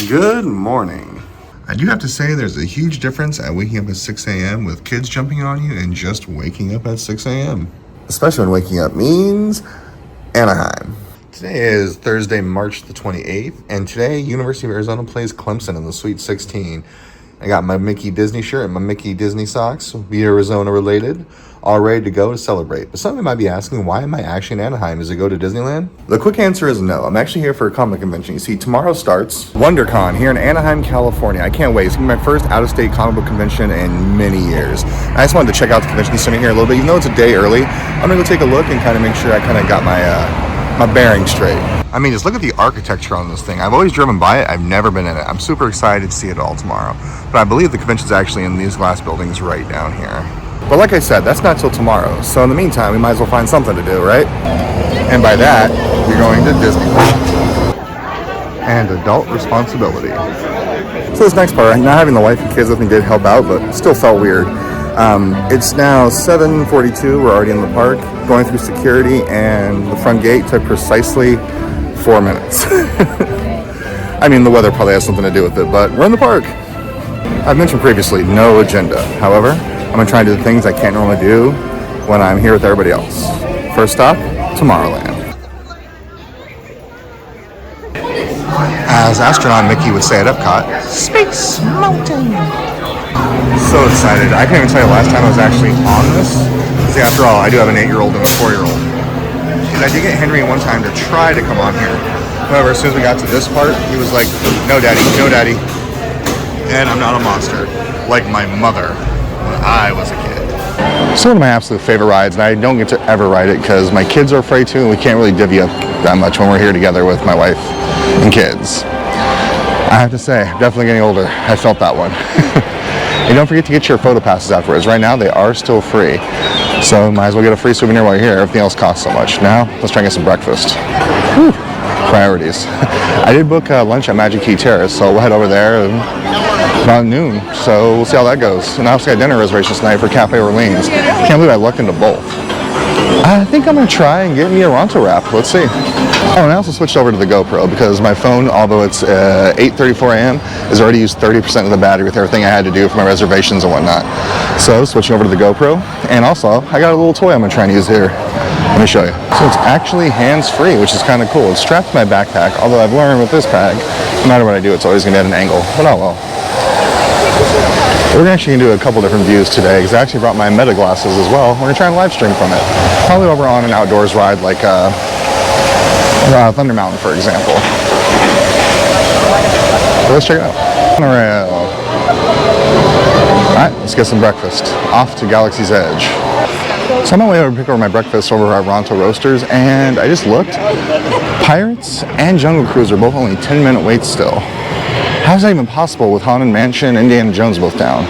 Good morning. I do have to say there's a huge difference at waking up at 6 a.m. with kids jumping on you and just waking up at 6 a.m. Especially when waking up means Anaheim. Today is Thursday, March the 28th, and today University of Arizona plays Clemson in the Sweet 16. I got my Mickey Disney shirt and my Mickey Disney socks, be Arizona related, all ready to go to celebrate. But some of you might be asking, why am I actually in Anaheim? Is it go to Disneyland? The quick answer is no. I'm actually here for a comic convention. You see, tomorrow starts WonderCon here in Anaheim, California. I can't wait. It's going to be my first out-of-state comic book convention in many years. I just wanted to check out the convention center here a little bit. Even though it's a day early, I'm going to go take a look and kind of make sure I kind of got my bearings straight. I mean, just look at the architecture on this thing. I've always driven by it. I've never been in it. I'm super excited to see it all tomorrow. But I believe the convention's actually in these glass buildings right down here. But like I said, that's not till tomorrow. So in the meantime, we might as well find something to do, right? And by that, you're going to Disneyland. And adult responsibility. So this next part, not having the wife and kids with me did help out, but still felt weird. It's now 7:42. We're already in the park, going through security, and the front gate took precisely 4 minutes. I mean, the weather probably has something to do with it, but we're in the park. I've mentioned previously, no agenda. However, I'm going to try and do the things I can't normally do when I'm here with everybody else. First stop, Tomorrowland. As astronaut Mickey would say at Epcot, Space Mountain. So excited. I can't even tell you the last time I was actually on this. See, after all, I do have an 8-year-old and a 4-year-old. And I did get Henry one time to try to come on here. However, as soon as we got to this part, he was like, no daddy, no daddy. And I'm not a monster, like my mother when I was a kid. So one of my absolute favorite rides, and I don't get to ever ride it because my kids are afraid to, and we can't really divvy up that much when we're here together with my wife and kids. I have to say, I'm definitely getting older. I felt that one. And don't forget to get your photo passes afterwards. Right now, they are still free. So might as well get a free souvenir while you're here. Everything else costs so much. Now, let's try and get some breakfast. Whew. Priorities. I did book lunch at Magic Key Terrace, so we'll head over there about noon. So we'll see how that goes. And I also got dinner reservations tonight for Cafe Orleans. Can't believe I lucked into both. I think I'm going to try and get me a Ronto wrap. Let's see. Oh, and I also switched over to the GoPro because my phone, although it's 8:34 a.m., has already used 30% of the battery with everything I had to do for my reservations and whatnot. So switching over to the GoPro. And also, I got a little toy I'm going to try and use here. Let me show you. So it's actually hands-free, which is kind of cool. It's strapped to my backpack, although I've learned with this bag, no matter what I do, it's always going to be at an angle. But oh well. We're actually going to do a couple different views today because I actually brought my Meta glasses as well. We're going to try and live stream from it. Probably over on an outdoors ride like Thunder Mountain, for example. So let's check it out. Alright, let's get some breakfast. Off to Galaxy's Edge. So I'm on my way over to pick over my breakfast over at Ronto Roasters, and I just looked. Pirates and Jungle Cruise are both only 10-minute waits still. How is that even possible with Haunted Mansion and Indiana Jones both down?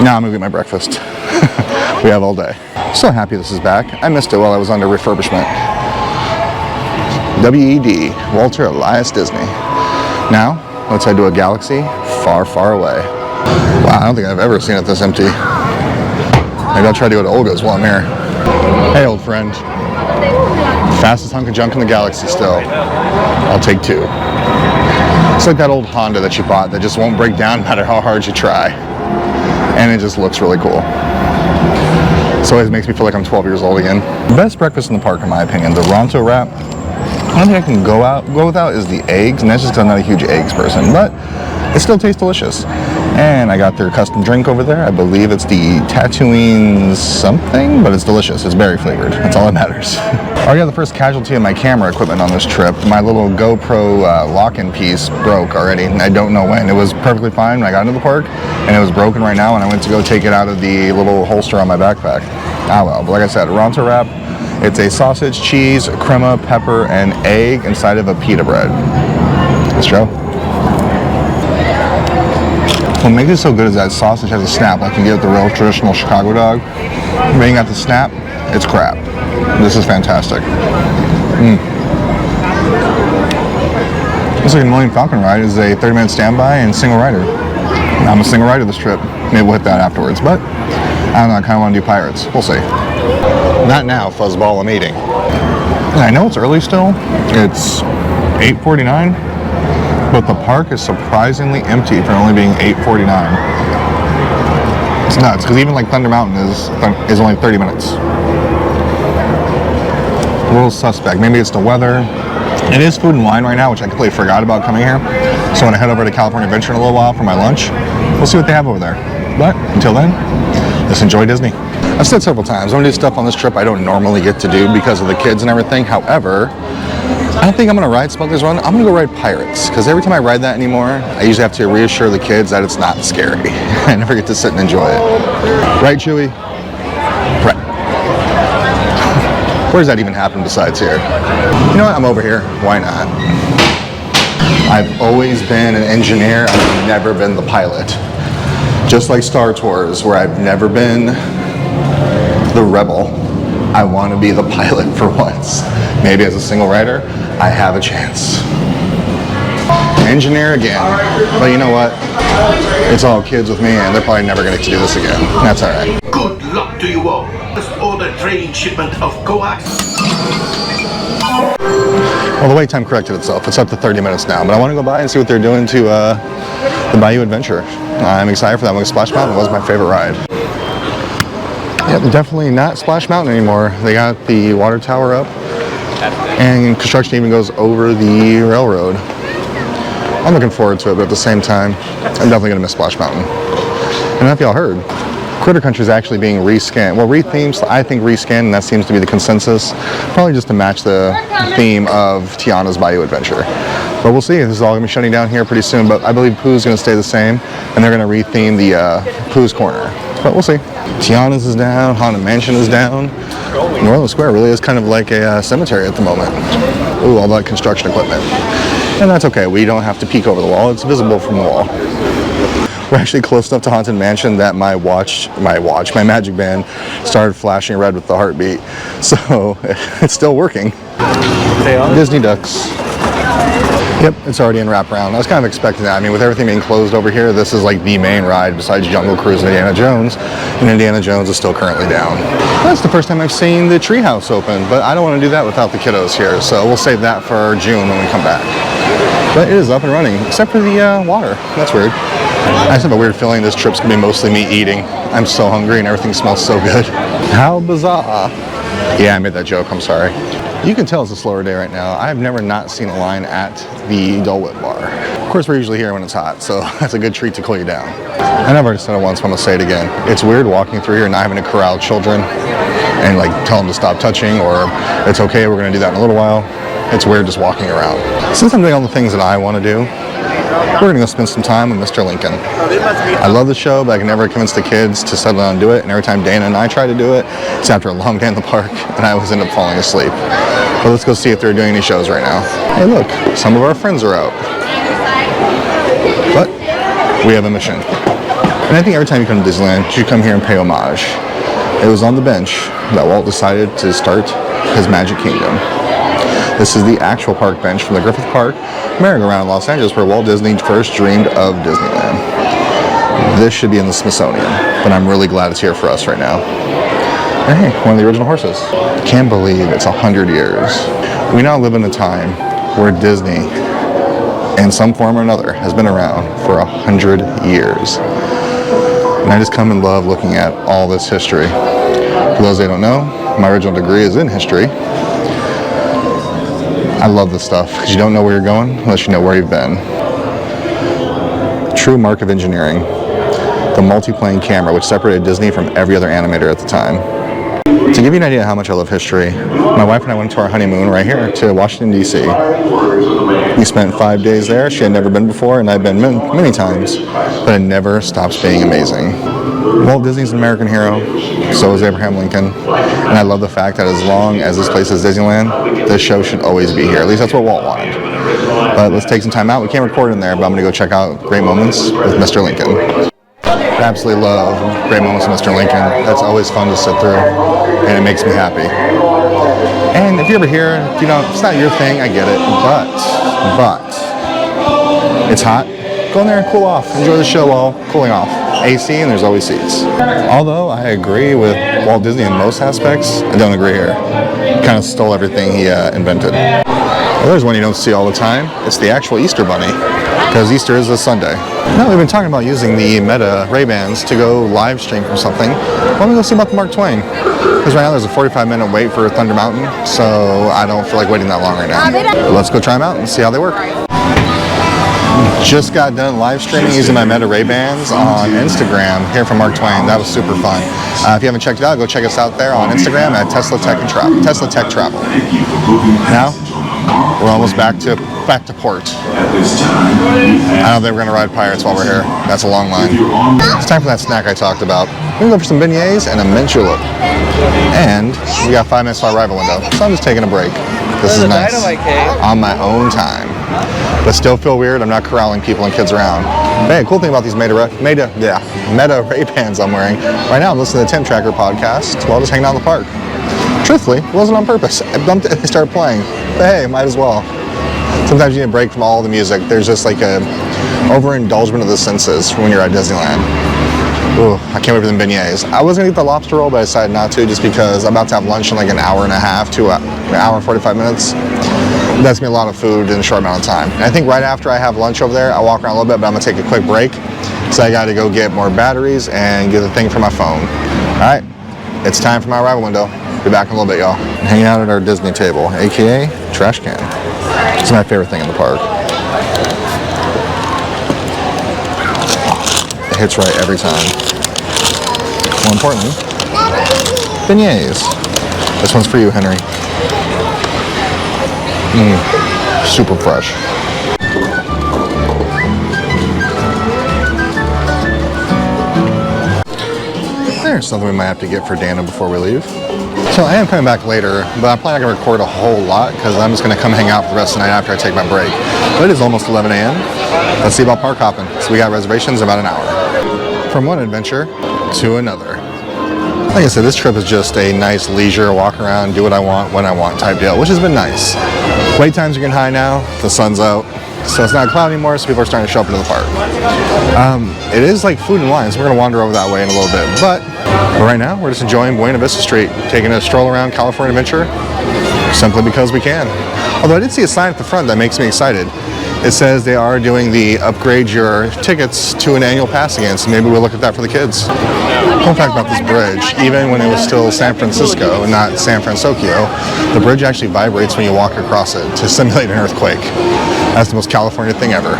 Now I'm gonna get my breakfast. We have all day. So happy this is back. I missed it while I was under refurbishment. WED, Walter Elias Disney. Now, let's head to a galaxy far, far away. Wow, I don't think I've ever seen it this empty. Maybe I'll try to go to Olga's while I'm here. Hey, old friend. Fastest hunk of junk in the galaxy still. I'll take 2. It's like that old Honda that you bought that just won't break down no matter how hard you try. And it just looks really cool. So it makes me feel like I'm 12 years old again. Best breakfast in the park, in my opinion, the Ronto wrap. The only thing I can go without is the eggs, and that's just because I'm not a huge eggs person, but it still tastes delicious. And I got their custom drink over there. I believe it's the Tatooine something, but it's delicious. It's berry flavored. That's all that matters. I already got the first casualty of my camera equipment on this trip. My little GoPro lock-in piece broke already, and I don't know when. It was perfectly fine when I got into the park, and it was broken right now when I went to go take it out of the little holster on my backpack. Ah well, but like I said, a Ronto wrap. It's a sausage, cheese, crema, pepper, and egg inside of a pita bread. Let's go. What makes it so good is that sausage has a snap, like you get the real traditional Chicago dog. When you got the snap, it's crap. This is fantastic. Looks like a Millennium Falcon ride is a 30-minute standby and single rider. I'm a single rider this trip. Maybe we'll hit that afterwards, but I don't know, I kind of want to do Pirates. We'll see. Not now, fuzzball, I'm eating. And I know it's early still. It's 8:49. But the park is surprisingly empty for only being $8.49. It's nuts, because even like Thunder Mountain is only 30 minutes. A little suspect. Maybe it's the weather. It is Food and Wine right now, which I completely forgot about coming here. So I want to head over to California Adventure in a little while for my lunch. We'll see what they have over there. But until then, let's enjoy Disney. I've said several times, I'm going to do stuff on this trip I don't normally get to do because of the kids and everything. However, I don't think I'm going to ride Smuggler's Run. I'm going to go ride Pirates, because every time I ride that anymore, I usually have to reassure the kids that it's not scary. I never get to sit and enjoy it. Right, Chewie? Right. Where does that even happen besides here? You know what? I'm over here. Why not? I've always been an engineer. I've never been the pilot. Just like Star Tours, where I've never been the rebel. I want to be the pilot for once. Maybe as a single rider, I have a chance. Engineer again. But you know what? It's all kids with me, and they're probably never going to get to do this again. That's all right. Good luck to you all. First order train shipment of coax. Well, the wait time corrected itself. It's up to 30 minutes now, but I want to go by and see what they're doing to the Bayou Adventure. I'm excited for that one. Splash Mountain was my favorite ride. Yep, definitely not Splash Mountain anymore. They got the water tower up, and construction even goes over the railroad. I'm looking forward to it, but at the same time, I'm definitely going to miss Splash Mountain. And I don't know if y'all heard, Critter Country is actually being reskinned. Well, rethemed, I think reskinned, and that seems to be the consensus. Probably just to match the theme of Tiana's Bayou Adventure. But we'll see. This is all going to be shutting down here pretty soon, but I believe Pooh's going to stay the same, and they're going to retheme the Pooh's Corner. But we'll see. Tiana's is down, Haunted Mansion is down. New Orleans Square really is kind of like a cemetery at the moment. Ooh, all that construction equipment. And that's okay, we don't have to peek over the wall, it's visible from the wall. We're actually close enough to Haunted Mansion that my Magic Band started flashing red with the heartbeat. So, it's still working. Disney Ducks. Yep, it's already in wraparound. I was kind of expecting that. I mean, with everything being closed over here, this is like the main ride besides Jungle Cruise and Indiana Jones. And Indiana Jones is still currently down. That's the first time I've seen the treehouse open, but I don't want to do that without the kiddos here. So we'll save that for June when we come back. But it is up and running, except for the water. That's weird. I just have a weird feeling this trip's gonna be mostly me eating. I'm so hungry and everything smells so good. How bizarre. Yeah, I made that joke, I'm sorry. You can tell it's a slower day right now. I've never not seen a line at the Dole Whip bar. Of course, we're usually here when it's hot, so that's a good treat to cool you down. And I've already said it once, but I'm gonna say it again. It's weird walking through here and not having to corral children and like tell them to stop touching, or it's okay, we're gonna do that in a little while. It's weird just walking around. Since I'm doing all the things that I want to do, we're gonna go spend some time with Mr. Lincoln. I love the show, but I can never convince the kids to settle down and do it. And every time Dana and I try to do it, it's after a long day in the park, and I always end up falling asleep. But let's go see if they're doing any shows right now. Hey look, some of our friends are out. But we have a mission. And I think every time you come to Disneyland, you should come here and pay homage. It was on the bench that Walt decided to start his Magic Kingdom. This is the actual park bench from the Griffith Park merry-go-round in Los Angeles, where Walt Disney first dreamed of Disneyland. This should be in the Smithsonian, but I'm really glad it's here for us right now. And hey, one of the original horses. Can't believe it's 100 years. We now live in a time where Disney, in some form or another, has been around for 100 years. And I just come and love looking at all this history. For those that don't know, my original degree is in history. I love this stuff because you don't know where you're going unless you know where you've been. True mark of engineering. The multi-plane camera, which separated Disney from every other animator at the time. To give you an idea of how much I love history, my wife and I went to our honeymoon right here to Washington, D.C. We spent 5 days there. She had never been before, and I've been many times, but it never stops being amazing. Walt Disney's an American hero, so is Abraham Lincoln, and I love the fact that as long as this place is Disneyland, this show should always be here. At least that's what Walt wanted. But let's take some time out. We can't record in there, but I'm going to go check out Great Moments with Mr. Lincoln. I absolutely love Great Moments with Mr. Lincoln. That's always fun to sit through, and it makes me happy. And if you're ever here, you know, it's not your thing, I get it, but it's hot. Go in there and cool off. Enjoy the show while cooling off. AC, and there's always seats. Although I agree with Walt Disney in most aspects, I don't agree here. He kind of stole everything he invented. Well, there's one you don't see all the time. It's the actual Easter Bunny, because Easter is this Sunday. Now we've been talking about using the Meta Ray-Bans to go live stream from something. Why don't we go see about the Mark Twain? Because right now there's a 45-minute wait for Thunder Mountain, so I don't feel like waiting that long right now. But let's go try them out and see how they work. Just got done live streaming using my Meta Ray-Bans on Instagram here from Mark Twain. That was super fun. If you haven't checked it out, go check us out there on Instagram at Tesla Tech Travel. Now, we're almost back to port. I don't think we're gonna ride Pirates while we're here. That's a long line. It's time for that snack I talked about. We're gonna go for some beignets and a mint julep. And we got 5 minutes to our arrival window, so I'm just taking a break. This is nice. On my own time. But still feel weird, I'm not corralling people and kids around. But hey, cool thing about these Meta Ray-Bans I'm wearing, right now I'm listening to the Tim Tracker podcast while just hanging out in the park. Truthfully, it wasn't on purpose. I bumped it and they started playing. But hey, might as well. Sometimes you need a break from all the music. There's just like a overindulgence of the senses when you're at Disneyland. Ooh, I can't wait for the beignets. I was gonna get the lobster roll, but I decided not to just because I'm about to have lunch in like an hour and a half to an hour and 45 minutes. That's gonna be a lot of food in a short amount of time. And I think right after I have lunch over there, I'll walk around a little bit, but I'm gonna take a quick break. So I gotta go get more batteries and get the thing for my phone. All right, it's time for my arrival window. Be back in a little bit, y'all. Hanging out at our Disney table, AKA trash can. It's my favorite thing in the park. It hits right every time. More importantly, beignets. This one's for you, Henry. Super fresh. There's something we might have to get for Dana before we leave. So I am coming back later, but I'm probably not going to record a whole lot because I'm just going to come hang out for the rest of the night after I take my break. But it is almost 11 a.m. Let's see about park hopping. So we got reservations in about an hour. From one adventure to another. Like I said, this trip is just a nice leisure, walk around, do what I want, when I want type deal, which has been nice. Wait times are getting high now, the sun's out, so it's not cloudy anymore, so people are starting to show up into the park. It is like food and wine, so we're going to wander over that way in a little bit, but right now we're just enjoying Buena Vista Street, taking a stroll around California Adventure, simply because we can. Although I did see a sign at the front that makes me excited. It says they are doing the upgrade your tickets to an annual pass again, so maybe we'll look at that for the kids. Fun fact about this bridge, even when it was still San Francisco and not San Francisco, the bridge actually vibrates when you walk across it to simulate an earthquake. That's the most California thing ever.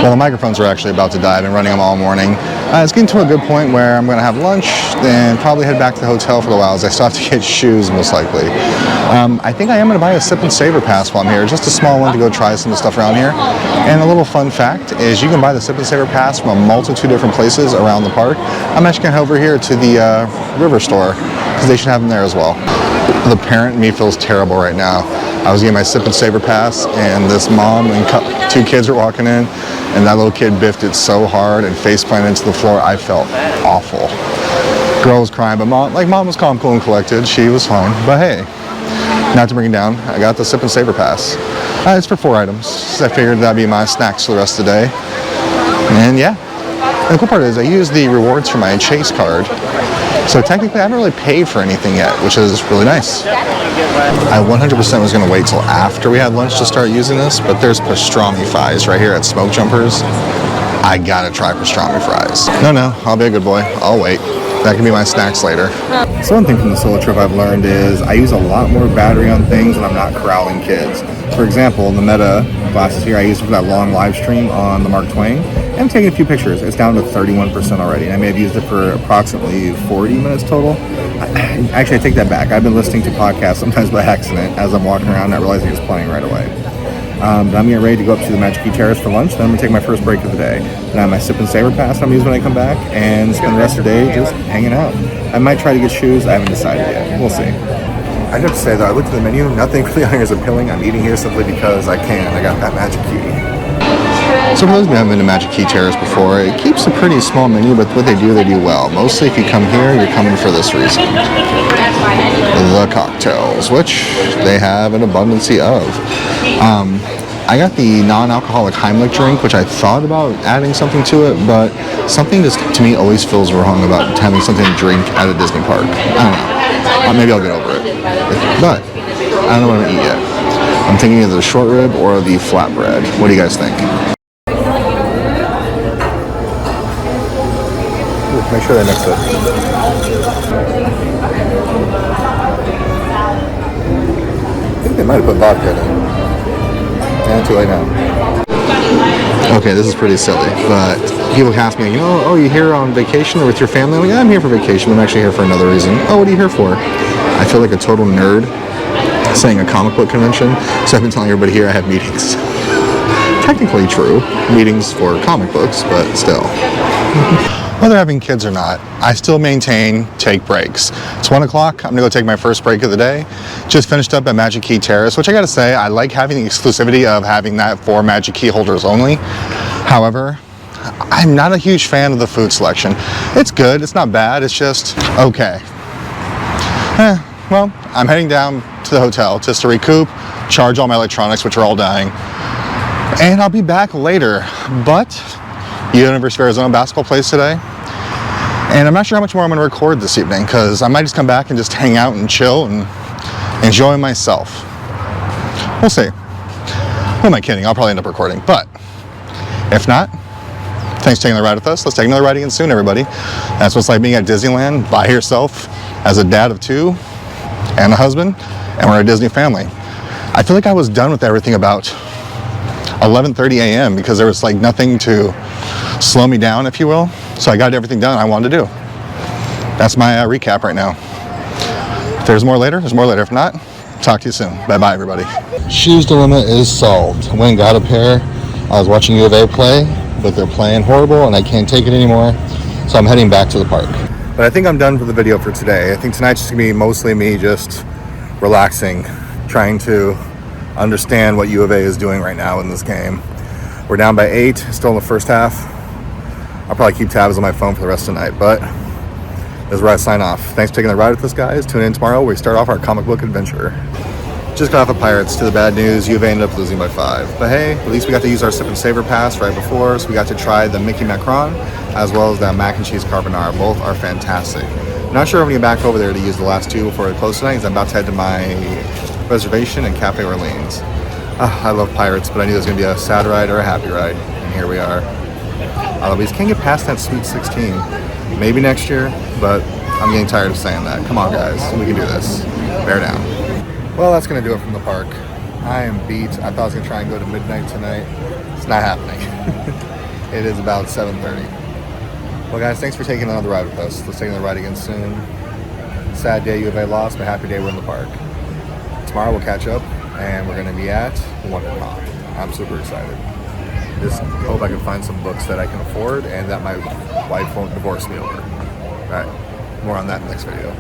Well, the microphones are actually about to die. I've been running them all morning. It's getting to a good point where I'm going to have lunch and probably head back to the hotel for a while as I still have to get shoes most likely. I think I am going to buy a Sip and Savor pass while I'm here, just a small one to go try some of the stuff around here. And a little fun fact is you can buy the Sip and Savor pass from a multitude of different places around the park. I'm actually going to head over here to the River store because they should have them there as well. The parent in me feels terrible right now. I was getting my Sip and Savor pass and this mom and 2 kids were walking in and that little kid biffed it so hard and face planted into the floor. I felt awful. Girl was crying, but mom was calm, cool, and collected. She was fine, but hey, not to bring it down, I got the Sip and Savor pass. It's for 4 items. So I figured that'd be my snacks for the rest of the day. And yeah, and the cool part is I use the rewards for my Chase card. So technically I haven't really paid for anything yet, which is really nice. I 100% was going to wait till after we had lunch to start using this, but there's pastrami fries right here at Smoke Jumpers. I gotta try pastrami fries. No, I'll be a good boy. I'll wait. That can be my snacks later. So one thing from the solo trip I've learned is I use a lot more battery on things when I'm not corralling kids. For example, the Meta glasses here, I used for that long live stream on the Mark Twain. And I'm taking a few pictures. It's down to 31% already. And I may have used it for approximately 40 minutes total. Actually, I take that back. I've been listening to podcasts sometimes by accident as I'm walking around, not realizing it's playing right away. But I'm getting ready to go up to the Magic Key Terrace for lunch. Then I'm going to take my first break of the day. Then I have my Sip and Savor pass I'm using when I come back and spend the rest of the day just hanging out. I might try to get shoes. I haven't decided yet. We'll see. I have to say though, I looked at the menu. Nothing really on here is appealing. I'm eating here simply because I can. I got that Magic Key. So for those of you who haven't been to Magic Key Terrace before, it keeps a pretty small menu, but what they do well. Mostly if you come here, you're coming for this reason. The cocktails, which they have an abundance of. I got the non-alcoholic Heimlich drink, which I thought about adding something to it, but something just, to me, always feels wrong about having something to drink at a Disney park. I don't know. Maybe I'll get over it. But I don't know what I'm going to eat yet. I'm thinking either the short rib or the flatbread. What do you guys think? Ooh, make sure they mix it. I think they might have put vodka in it. And too late now. Okay, this is pretty silly, but people ask me, oh, you here on vacation or with your family? I'm like, yeah, I'm here for vacation. I'm actually here for another reason. Oh, what are you here for? I feel like a total nerd saying a comic book convention, so I've been telling everybody here I have meetings. Technically true, meetings for comic books, but still. Whether having kids or not, I still maintain take breaks. It's 1 o'clock, I'm gonna go take my first break of the day. Just finished up at Magic Key Terrace, which I gotta say, I like having the exclusivity of having that for Magic Key holders only. However, I'm not a huge fan of the food selection. It's good, it's not bad, it's just okay. Well, I'm heading down to the hotel just to recoup, charge all my electronics, which are all dying, and I'll be back later. But University of Arizona basketball plays today, and I'm not sure how much more I'm going to record this evening because I might just come back and just hang out and chill and enjoy myself. We'll see. Who am I kidding? I'll probably end up recording, but if not, thanks for taking the ride with us. Let's take another ride again soon, everybody. That's what it's like being at Disneyland by yourself as a dad of 2 and a husband, and we're a Disney family. I feel like I was done with everything about 11:30 a.m. because there was like nothing to slow me down, if you will. So I got everything done I wanted to do. That's my recap right now. If there's more later, there's more later. If not, talk to you soon. Bye-bye, everybody. Shoes dilemma is solved. Went and got a pair. I was watching U of A play, but they're playing horrible and I can't take it anymore. So I'm heading back to the park. But I think I'm done for the video for today. I think tonight's just gonna be mostly me just relaxing, trying to understand what U of A is doing right now in this game. We're down by 8, still in the first half. I'll probably keep tabs on my phone for the rest of the night, but this is where I sign off. Thanks for taking the ride with us, guys. Tune in tomorrow where we start off our comic book adventure. Just got off of Pirates to the bad news. U of A ended up losing by 5. But hey, at least we got to use our Sip and Savor pass right before, so we got to try the Mickey Macaron as well as that mac and cheese carbonara. Both are fantastic. I'm not sure if I'm going to get back over there to use the last 2 before we close tonight, because I'm about to head to my reservation in Cafe Orleans. I love Pirates, but I knew there was going to be a sad ride or a happy ride, and here we are. We just can't get past that Sweet 16. Maybe next year, but I'm getting tired of saying that. Come on, guys, we can do this. Bear down. Well, that's going to do it from the park. I am beat. I thought I was going to try and go to midnight tonight. It's not happening. It is about 7:30. Well, guys, thanks for taking another ride with us. Let's take another ride again soon. Sad day U of A lost, but happy day we're in the park. Tomorrow we'll catch up, and we're going to be at WonderCon. I'm super excited. Just hope I can find some books that I can afford and that my wife won't divorce me over. All right, more on that in the next video.